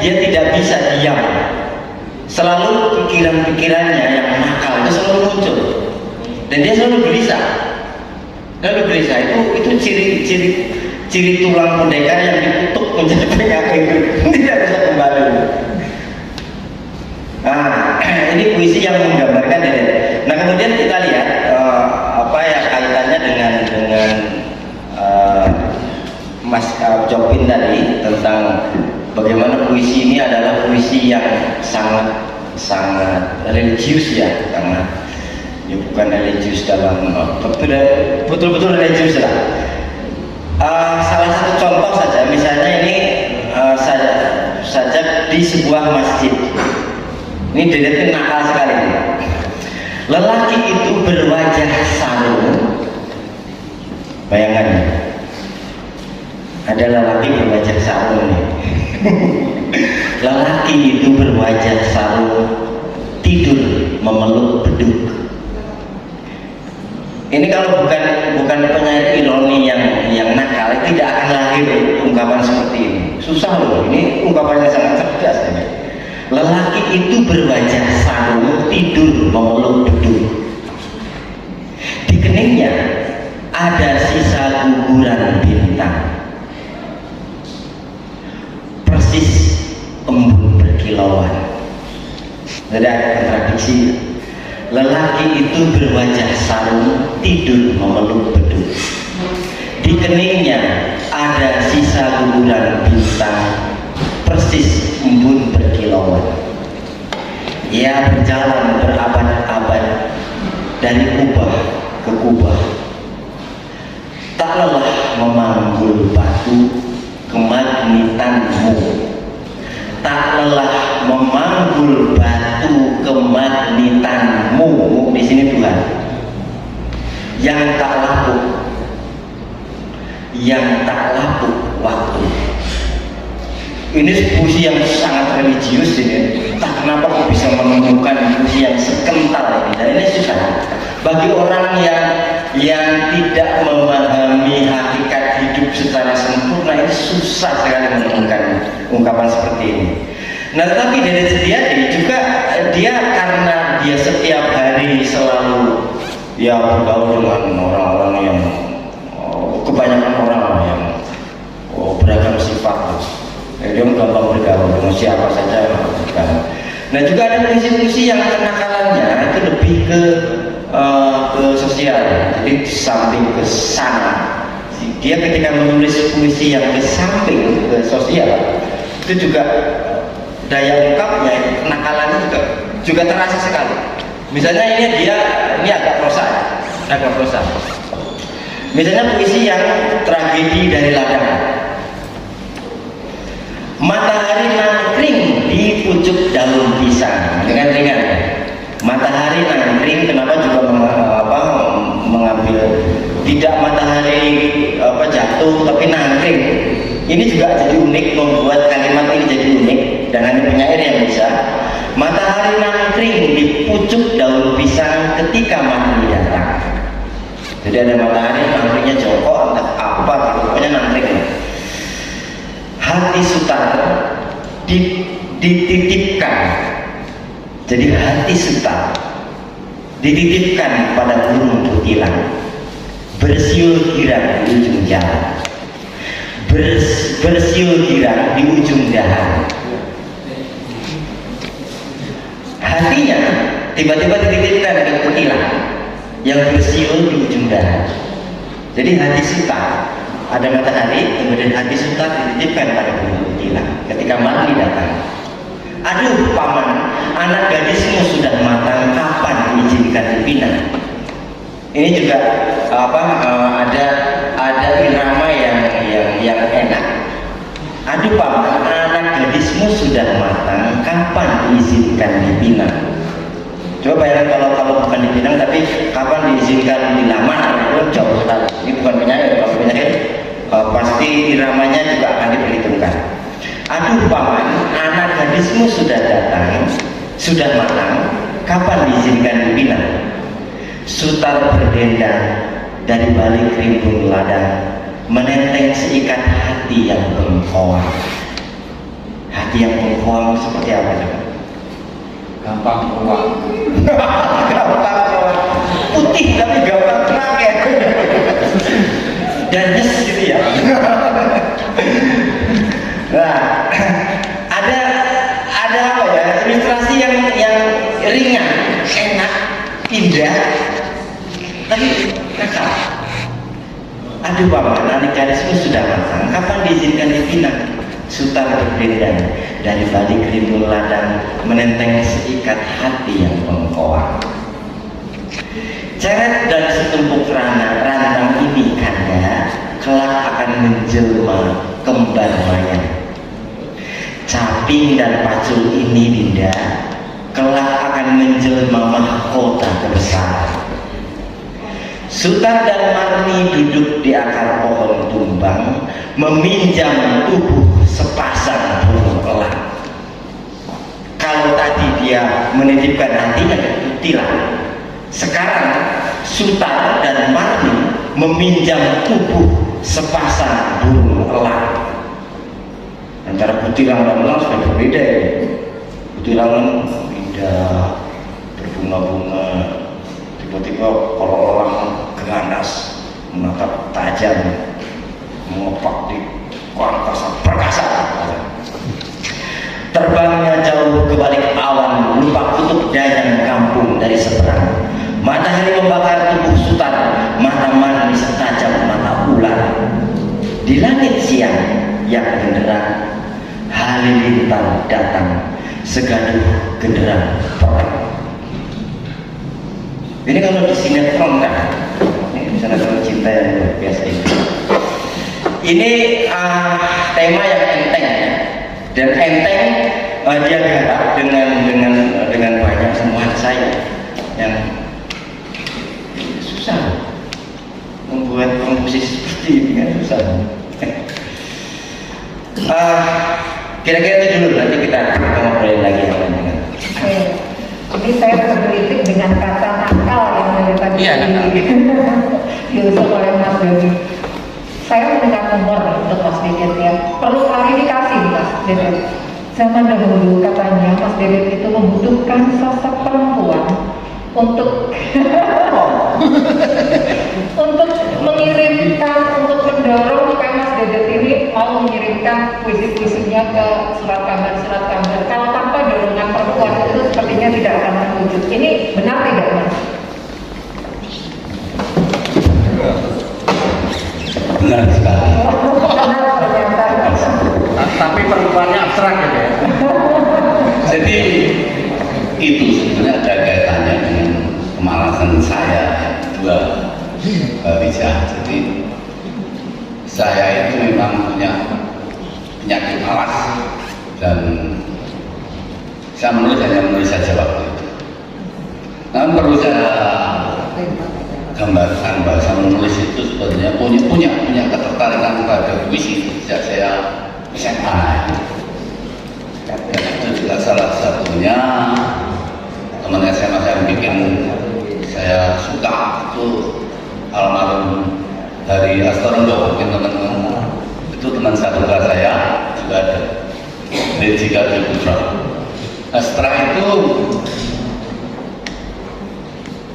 dia tidak bisa diam. Selalu pikiran-pikirannya yang nakal itu selalu muncul. Dan dia selalu gelisah. Itu ciri tulang pendekar yang dikutuk menjadi penyakit, tidak bisa kembali. Nah, ini puisi yang menggambarkan Dedet. Nah, kemudian kita lihat apa ya kaitannya dengan Mas Jopin tadi tentang bagaimana puisi ini adalah puisi yang sangat religius ya, karena ya bukan religius dalam betul-betul religius lah. Salah satu contoh saja, misalnya ini saja di sebuah masjid. Ini Dedet itu nakal sekali. Lelaki itu berwajah sarung. Bayangkan ya, ada lelaki berwajah sarung nih. Lelaki itu berwajah sarung, tidur memeluk beduk. Ini kalau bukan penyair ironi yang nakal, tidak akan lahir ungkapan seperti ini. Susah loh, ini ungkapannya sangat cerdas ini. Lelaki itu berwajah sarung, tidur memeluk beduk. Di keningnya ada sisa guguran bintang, persis embun berkilauan. Jadi ada kontradiksi. Lelaki itu berwajah sarung, tidur memeluk beduk. Di keningnya ada sisa guguran bintang, persis embun berkilauan. Ia berjalan berabad-abad dari kubah ke kubah, tak lelah memanggul batu kemagnitanmu, tak lelah memanggul batu kemagnitanmu. Di sini Tuhan yang tak lapuk waktu. Ini puisi yang sangat religius ini. Tak kenapa kok bisa menemukan puisi yang sekental ini. Dan ini susah bagi orang yang tidak memahami hakikat hidup secara sempurna. Ini susah sekali menemukan ungkapan seperti ini. Nah, tetapi Dedet Setiadi juga dia karena dia setiap hari selalu ya bergaul dengan orang-orang yang kebanyakan orang yang beragam sifat. Dia gampang bergaul dengan siapa saja. Nah, juga ada puisi-puisi yang kenakalannya itu lebih ke sosial. Jadi di samping ke sana, dia ketika menulis puisi yang ke samping ke sosial itu juga daya ungkapnya, kenakalannya juga terasa sekali. Misalnya ini agak prosa ya, agak prosa. Misalnya puisi yang tragedi dari ladang. Matahari nangkring di pucuk daun pisang, dengan ringan ya. Matahari nangkring, kenapa juga mengambil tidak matahari jatuh tapi nangkring. Ini juga jadi unik, membuat kalimat ini jadi unik dan hanya penyair yang bisa. Matahari nangkring di pucuk daun pisang ketika matahari datang. Jadi ada matahari, nangkringnya jongkok entah apa gitu, pokoknya nangkring. Hati Sutar dititipkan. Jadi hati Sutar dititipkan pada burung kutilang, bersiul girang di ujung jalan, bersiul girang di ujung dahan. Hatinya tiba-tiba dititipkan ke kutilang yang bersiul di ujung dahan. Jadi hati Sutar, ada matahari, kemudian hati Sutar dititipkan pada burung kutilang ketika malam datang. Aduh paman, anak gadismu sudah matang, kapan diizinkan dipinang? Ini juga ada irama yang enak. Aduh paman, anak gadismu sudah matang, kapan diizinkan dipinang? Coba bayangkan kalau bukan dipinang, tapi kapan diizinkan dilamar? Itu jauh sekali. Ini bukan penyair, kalau penyair pasti iramanya juga akan diperhitungkan. Aduh paman, anak gadismu sudah datang, sudah matang, kapan diizinkan dipinang? Sutar berdendang dari balik rimbun ladang, menenteng seikat hati yang bengkoang. Hati yang bengkoang seperti apa coba? Gampang keluar. Gampang keluar. Putih tapi gampang terang ya. Dan yes gitu ya. Nah, ada apa ya, ilustrasi yang ringan, enak, indah, tapi nakal. Aduh paman, anak gadismu sudah matang, kapan diizinkan dipinang? Sutar berdendang dari balik rimbun ladang, menenteng seikat hati yang bengkoang. Ceret dan setumpuk rantang ini kanda, kelak akan menjelma kembar mayang. Caping dan pacul ini Dinda, kelak akan menjelma mahkota kebesaran. Sutar dan Marni duduk di akar pohon tumbang, meminjam tubuh sepasang burung elang. Kalau tadi dia menitipkan hatinya ke kutilang, sekarang Sutar dan Marni meminjam tubuh sepasang burung elang. Antara kutilang dan elang sudah berbeda ya. Kutilang indah, berbunga-bunga, tiba-tiba kalau elang ganas, menatap tajam, mengepak di angkasa perkasa. Terbangnya jauh ke balik awan, lupa kutub dayang kampung dari seberang. Matahari membakar tubuh Sutar, mata Marni setajam mata ular. Di langit siang yang genderang, halilintar datang, segaduh genderang perang. Ini kalau di sinetron kan, ini sinetron cinta yang luar biasa ini. Ini tema yang enteng ya, dan enteng dia garap dengan banyak semuanya saya yang susah membuat komposisi seperti ini kan susah. Kira-kira itu dulu, nanti kita ngobrolin lagi yang lain. Jadi saya tergelitik dengan kata nakal yang dari tadi diusung oleh Mas Dodi. Saya mendengar humor untuk Mas Dedet ya. Perlu klarifikasi Mas Dedet. Zaman dahulu katanya Mas Dedet itu membutuhkan sosok perempuan untuk untuk mengirimkan, untuk mendorong supaya Mas Dedet ini mau mengirimkan puisi-puisinya ke surat kabar. Kalau tanpa dorongan perempuan itu sepertinya tidak akan terwujud. Ini benar tidak Mas? Benar sekali. Benar ternyata. Tapi perempuannya abstrak gitu ya. Mbak Wija. Jadi saya itu memang punya penyakit malas dan saya hanya menulis saja waktu itu. Namun perlu saya gambarkan bahasa menulis itu sebenarnya punya ketertarikan pada puisi sejak saya SMA. Dan itu juga salah satunya teman SMA saya bikin saya suka itu almarhum dari Astorondo, mungkin teman-teman itu teman satu kelas saya juga ada Jika Putra. Nah, setelah itu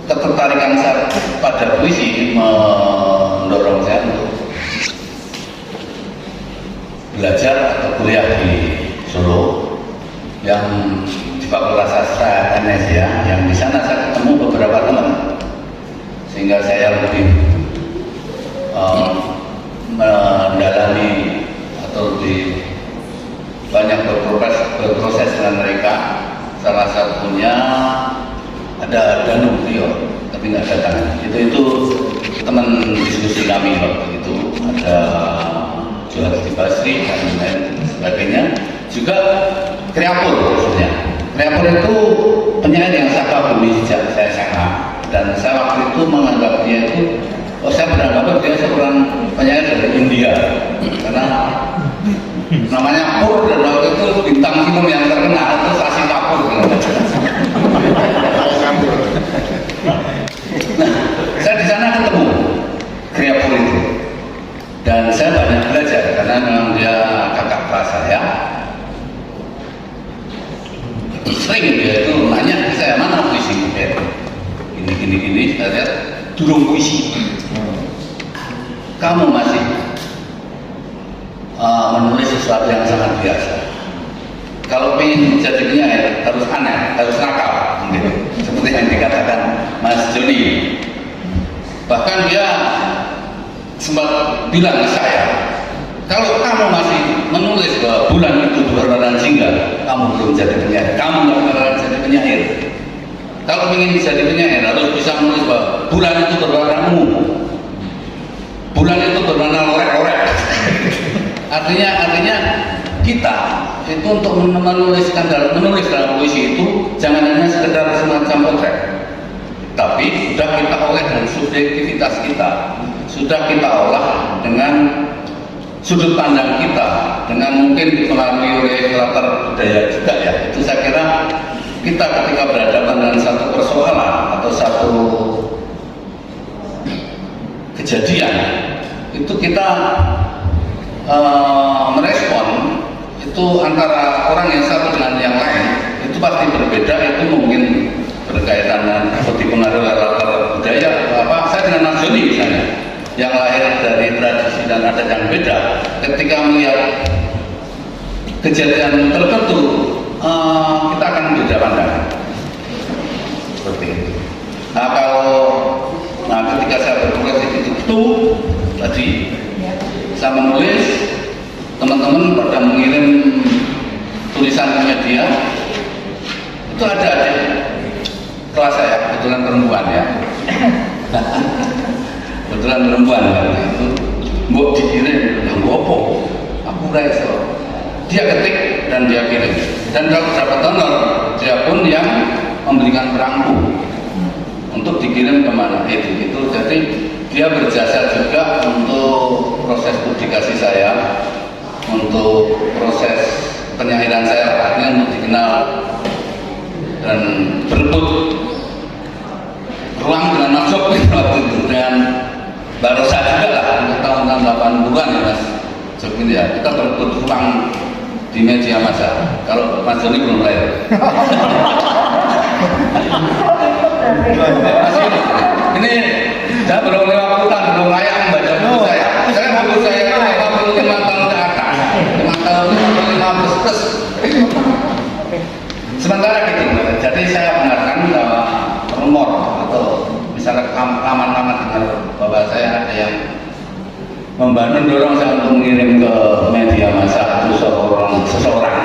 ketertarikan saya pada puisi mendorong saya untuk belajar atau kuliah di Solo yang di Fakultas Sastra NS ya, yang di sana saya ketemu beberapa teman sehingga saya lebih mendalami atau banyak berproses dengan mereka. Salah satunya ada Danu Rio, tapi nggak ada tangan. Itu teman diskusi kami waktu itu. Ada Johan Basri dan lain sebagainya. Juga Kreapur maksudnya. Kreapur itu penyair yang saya kagumi sejak saya SMA, dan saya waktu itu menganggap dia itu, saya beranggapan dia seorang penyair dari India karena namanya Pur, dan waktu itu bintang film yang terkenal itu Sasi Kapur. Nah, saya di sana ketemu Kreapur itu dan saya banyak belajar karena memang dia kakak kelas saya. Sering dia itu nanya ke saya, mana puisi gini, saya lihat durung puisi. Kamu masih menulis sesuatu yang sangat biasa. Kalau ingin jadi penyair harus aneh, harus nakal, gitu. Seperti yang dikatakan Mas Joni. Bahkan dia sempat bilang ke saya, kalau kamu masih menulis bahwa bulan itu berwarna jingga, kamu belum jadi penyair. Kamu nggak bakalan jadi penyair. Kalau ingin jadi penyair harus bisa menulis bahwa bulan itu berwarna ungu, bulan itu berwarna lorek-lorek. Artinya kita itu untuk menulis dalam puisi itu jangan hanya sekedar semacam potret, tapi sudah kita olah dengan subjektivitas kita, sudah kita olah dengan sudut pandang kita, dengan mungkin dipengaruhi oleh latar budaya juga ya. Itu saya kira kita ketika berhadapan dengan satu persoalan atau satu kejadian itu kita merespon itu antara orang yang satu dengan yang lain itu pasti berbeda. Itu mungkin berkaitan dengan atau dipengaruhi oleh latar budaya. Saya dengan Mas Joni misalnya yang lahir dari tradisi dan adat yang beda, ketika melihat kejadian tertentu kita akan beda pandangan seperti itu. Nah ketika saya bertugas di titik itu tadi saya menulis, teman-teman pada mengirim tulisan ke media, itu ada adik kelas saya, kebetulan perempuan ya. Kebetulan perempuan waktu itu, mbok dikirim, mbok apa? Aku rasa. Dia ketik dan dia kirim. Dan kalau dapat honor, dia pun yang memberikan perangku untuk dikirim kemana itu. Jadi dia berjasa juga untuk proses publikasi saya, untuk proses penyairan saya, artinya untuk dikenal dan berebut ruang dengan Mas Jok waktu itu, dengan Barosa juga lah untuk tahun-tahun 80-an ya Mas Jok ini ya. Kita berebut ruang di media massa. Kalau Mas Joni belum lahir. Ini saya belum 50 tahun, belum layak membaca buku saya. Saya buku saya itu 55 tahun ke atas, 5 tahun 55 plus. Sementara gitu, jadi saya benarkan bahwa rumor atau misalnya laman-laman dengar bahwa saya ada yang mendorong saya untuk mengirim ke media massa itu seseorang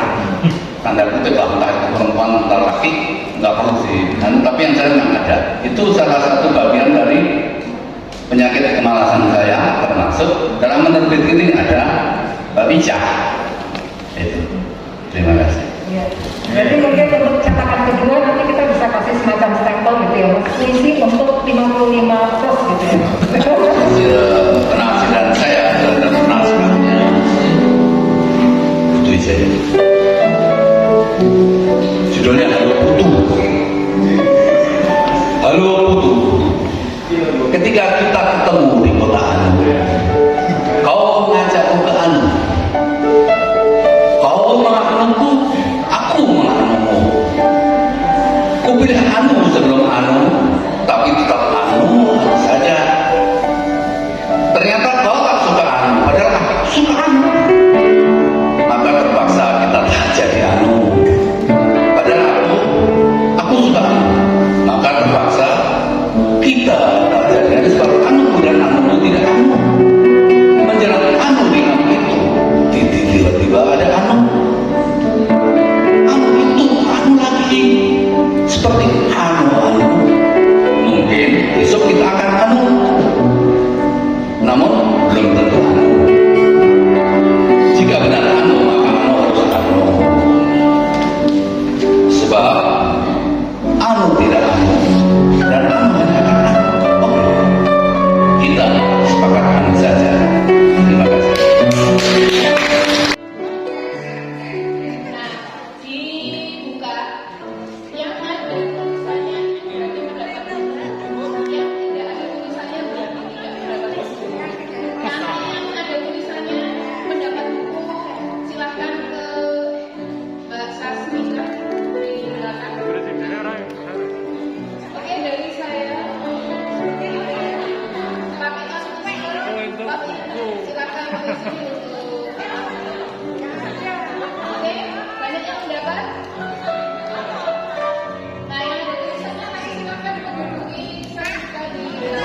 tanda kutip lah, entah itu perempuan entah laki, nggak perlu sih. Tapi yang saya memang ada itu salah satu bagian dari penyakit alasan saya termasuk dalam menerbit ini ada Mbak Pica. Itu. Terima kasih. Ya. Berarti mungkin untuk cetakan kedua nanti kita bisa kasih semacam stempel gitu ya, puisi untuk 55 plus gitu ya. Penafsiran saya terhadap naskahnya Putu Wijaya. Judulnya Halo Putu. Halo Putu. Ketika kita ketemu di kota Anu, kau mengajakku ke Anu. Kau mengakuiku, aku mengakuimu. Ku pilih Anu sebelum Anu, tapi tetap Anu saja. Ternyata kau tak suka Anu, padahal aku suka Anu. Maka terpaksa kita tak jadi Anu. Padahal aku suka Anu. Maka terpaksa kita tak jadi Anu. Sebab Anu dan Anu tidak Anu. Menjelang Anu di Anu itu, tiba-tiba ada Anu. Anu itu Anu lagi. Seperti Anu. Mungkin besok kita akan Anu. Namun belum tentu Anu. Jika benar Anu, maka Anu harus Anu. Sebab Anu tidak Anu dan Anu hanya akan Anu. Oke, kita sepakat Anu saja. Terima kasih. Dibuka yang ada tulisannya berarti mendapatkan buku, yang tidak ada tulisannya berarti tidak mendapatkan buku. Karena yang ada tulisannya mendapat buku, silakan ke Mbak Sasmi di belakang. Oke, dari saya pakai masuk Bapak silakan mengisi untuk oke, banyak yang mendapat. Nah, yang ada tulisannya masih silakan menghubungi saya tadi. Ya,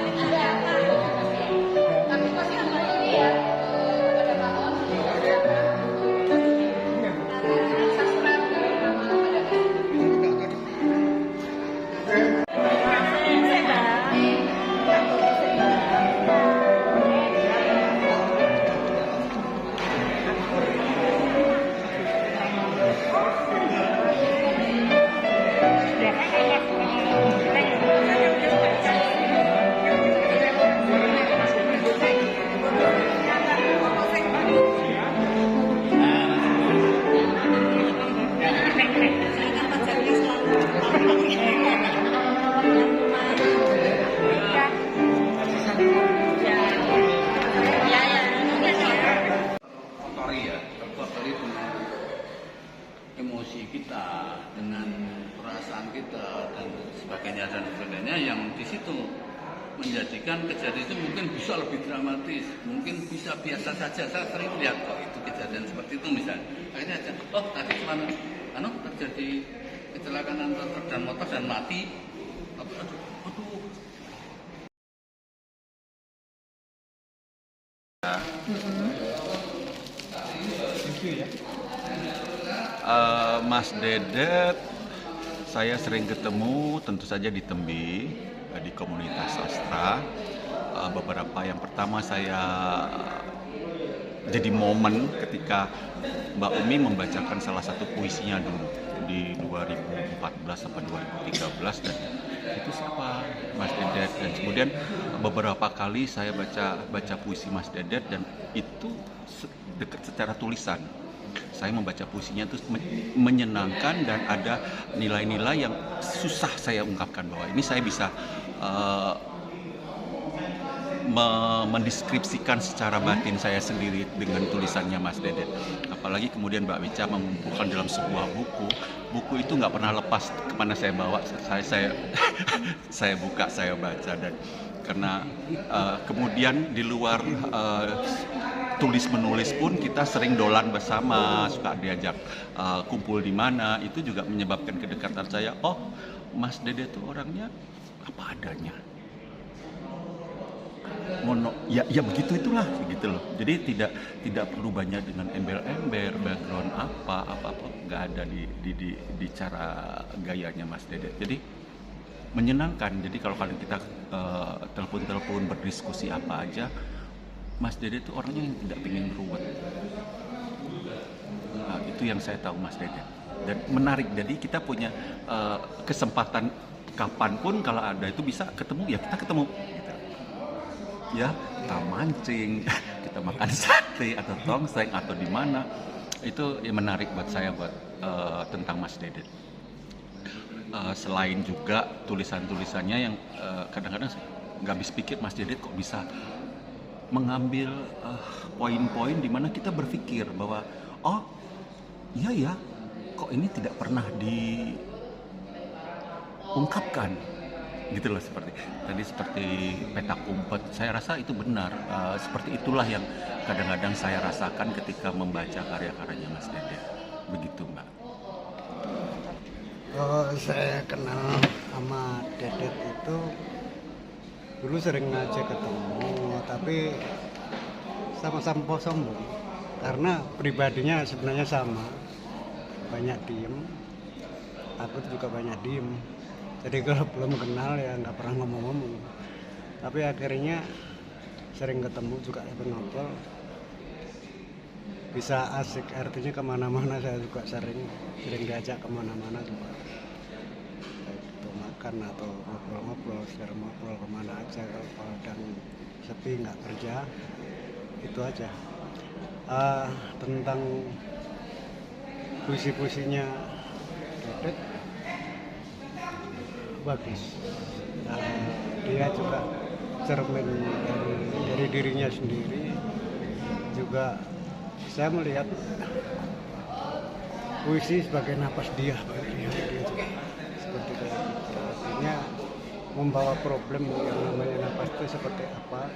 ada. Tapi pasti dulu ya kepada Pak On. Sastra kepada terkotori dengan emosi kita, dengan perasaan kita dan sebagainya yang di situ menjadikan kejadian itu mungkin bisa lebih dramatis, mungkin bisa biasa saja. Saya sering lihat kok itu kejadian seperti itu misalnya. Akhirnya aja, oh tadi cuma terjadi kecelakaan antara truk dan motor dan mati. Aduh. Mas Dedet, saya sering ketemu tentu saja di Tembi, di komunitas sastra. Beberapa yang pertama saya jadi momen ketika Mbak Umi membacakan salah satu puisinya dulu di 2014 sampai 2013 dan itu siapa Mas Dedet, dan kemudian beberapa kali saya baca puisi Mas Dedet dan itu dekat secara tulisan. Saya membaca puisinya itu menyenangkan dan ada nilai-nilai yang susah saya ungkapkan bahwa ini saya bisa mendeskripsikan secara batin saya sendiri dengan tulisannya Mas Dedet. Apalagi kemudian Mbak Wica mengumpulkan dalam sebuah buku itu nggak pernah lepas kemana saya bawa, saya buka, saya baca. Dan karena kemudian di luar tulis menulis pun kita sering dolan bersama, suka diajak kumpul di mana, itu juga menyebabkan kedekatan saya. Oh, Mas Dedet itu orangnya apa adanya, ya begitu itulah gitu loh. Jadi tidak perlu banyak dengan embel-embel background apa nggak ada di cara gayanya Mas Dedet. Jadi menyenangkan. Jadi kalau kalian kita telepon-telepon berdiskusi apa aja, Mas Dede itu orangnya yang tidak ingin ruwet. Nah, itu yang saya tahu Mas Dede. Dan menarik, jadi kita punya kesempatan kapanpun kalau ada itu bisa ketemu, ya kita ketemu. Gitu. Ya, kita mancing, kita makan sate atau tongseng atau di mana. Itu yang menarik buat saya buat tentang Mas Dede. Selain juga tulisan-tulisannya yang kadang-kadang nggak habis pikir, Mas Dede kok bisa mengambil poin-poin di mana kita berpikir bahwa oh iya ya, kok ini tidak pernah diungkapkan gitu loh, seperti petak umpet. Saya rasa itu benar, seperti itulah yang kadang-kadang saya rasakan ketika membaca karya-karyanya Mas Dede. Begitu, Mbak. Saya kenal sama Dedet itu dulu sering ngajak ketemu, tapi sama-sama sombong karena pribadinya sebenarnya sama, banyak diem, aku juga banyak diem. Jadi kalau belum kenal ya nggak pernah ngomong-ngomong, tapi akhirnya sering ketemu juga ngobrol, bisa asik, artinya kemana-mana saya juga sering diajak kemana-mana juga, baik itu makan atau ngobrol-ngobrol, secara ngobrol kemana aja kalau kadang sepi nggak kerja, itu aja. Tentang puisi-puisinya Dedet bagus, dia juga cermin dari dirinya sendiri. Juga saya melihat puisi sebagai napas dia juga seperti itu. Artinya membawa problem yang namanya napas itu seperti apa,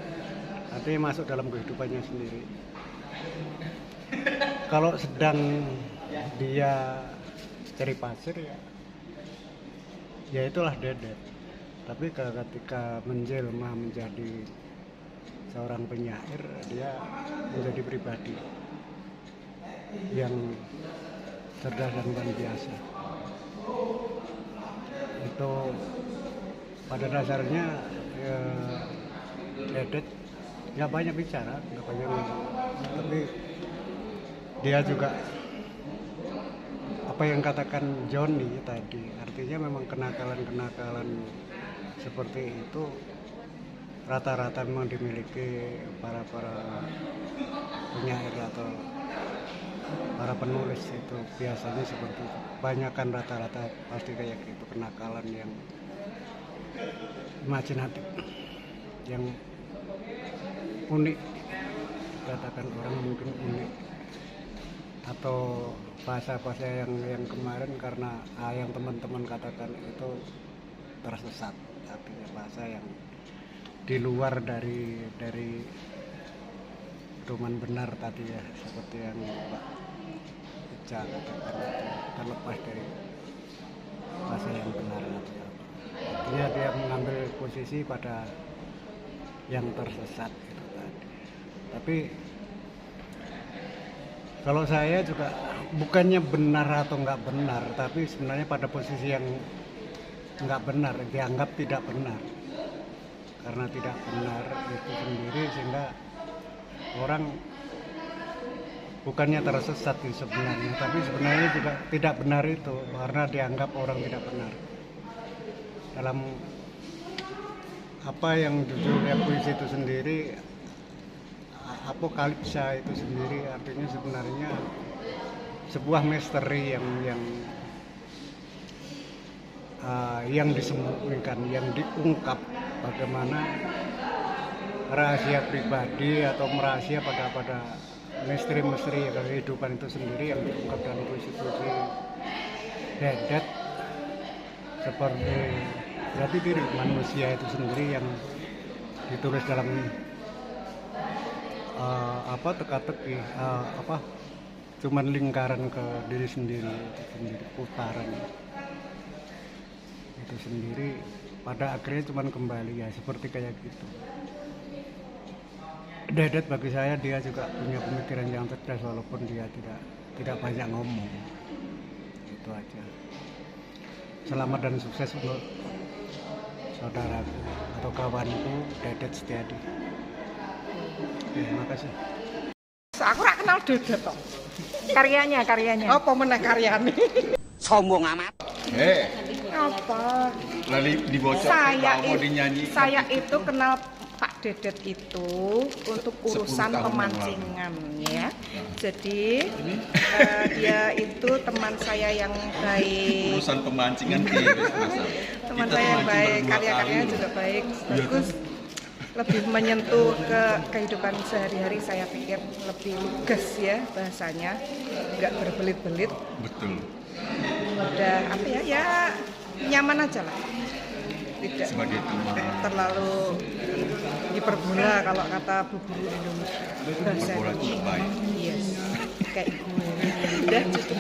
artinya masuk dalam kehidupannya sendiri. Kalau sedang dia cari pasir ya itulah Dedet. Tapi ketika menjelma menjadi seorang penyair, dia menjadi pribadi yang cerdas dan luar biasa. Itu pada dasarnya Dedet nggak banyak bicara, nggak banyak ngomong, tapi dia juga apa yang katakan Johnny tadi, artinya memang kenakalan-kenakalan seperti itu rata-rata memang dimiliki para penyair atau para penulis. Itu biasanya seperti itu, kebanyakan rata-rata pasti kayak gitu, kenakalan yang imajinatif, yang unik, katakan orang mungkin unik, atau bahasa-bahasa yang kemarin karena yang teman-teman katakan itu tersesat, artinya bahasa yang di luar dari pedoman benar tadi ya, seperti yang Pak Ica katakan, terlepas dari bahasa yang benar atau apa. Artinya dia mengambil posisi pada yang tersesat itu tadi. Tapi kalau saya juga bukannya benar atau nggak benar, tapi sebenarnya pada posisi yang nggak benar, dianggap tidak benar. Karena tidak benar itu sendiri sehingga orang bukannya tersesat sebenarnya, tapi sebenarnya juga tidak benar itu karena dianggap orang tidak benar. Dalam apa yang judulnya puisi itu sendiri, apokalipsa itu sendiri artinya sebenarnya sebuah misteri yang disembunyikan, yang diungkap, bagaimana rahasia pribadi atau rahasia pada misteri-misteri kehidupan itu sendiri yang diungkap dalam puisi-puisi Dedet, seperti berarti diri manusia itu sendiri yang ditulis dalam teka-teki, cuman lingkaran ke diri sendiri, putaran itu sendiri, pada akhirnya cuman kembali ya seperti kayak gitu. Dedet bagi saya dia juga punya pemikiran yang cerdas walaupun dia tidak banyak ngomong. Itu aja. Selamat dan sukses untuk saudaraku atau kawanku Dedet Setiadi. Terima kasih. Aku ora kenal Dedet toh. Karyanya. Apa meneh karyane? Sombong amat. Apa? Lalu dibocor mau dinyanyi. Saya itu kenal Pak Dedet itu untuk 10 urusan tahun yang pemancingan ya. Jadi dia itu teman saya yang baik. Urusan pemancingan Teman saya yang baik, karya-karyanya juga baik, bagus. Lebih menyentuh ke kehidupan sehari-hari, saya pikir lebih lugas ya bahasanya, nggak berbelit-belit. Betul. Udah apa ya nyaman aja lah, tidak Sebagai teman. terlalu hiperbola kalau kata Bu Guru Indonesia. Bahasa Hiperbola itu baik. Yes, kayak gue. Udah cukup.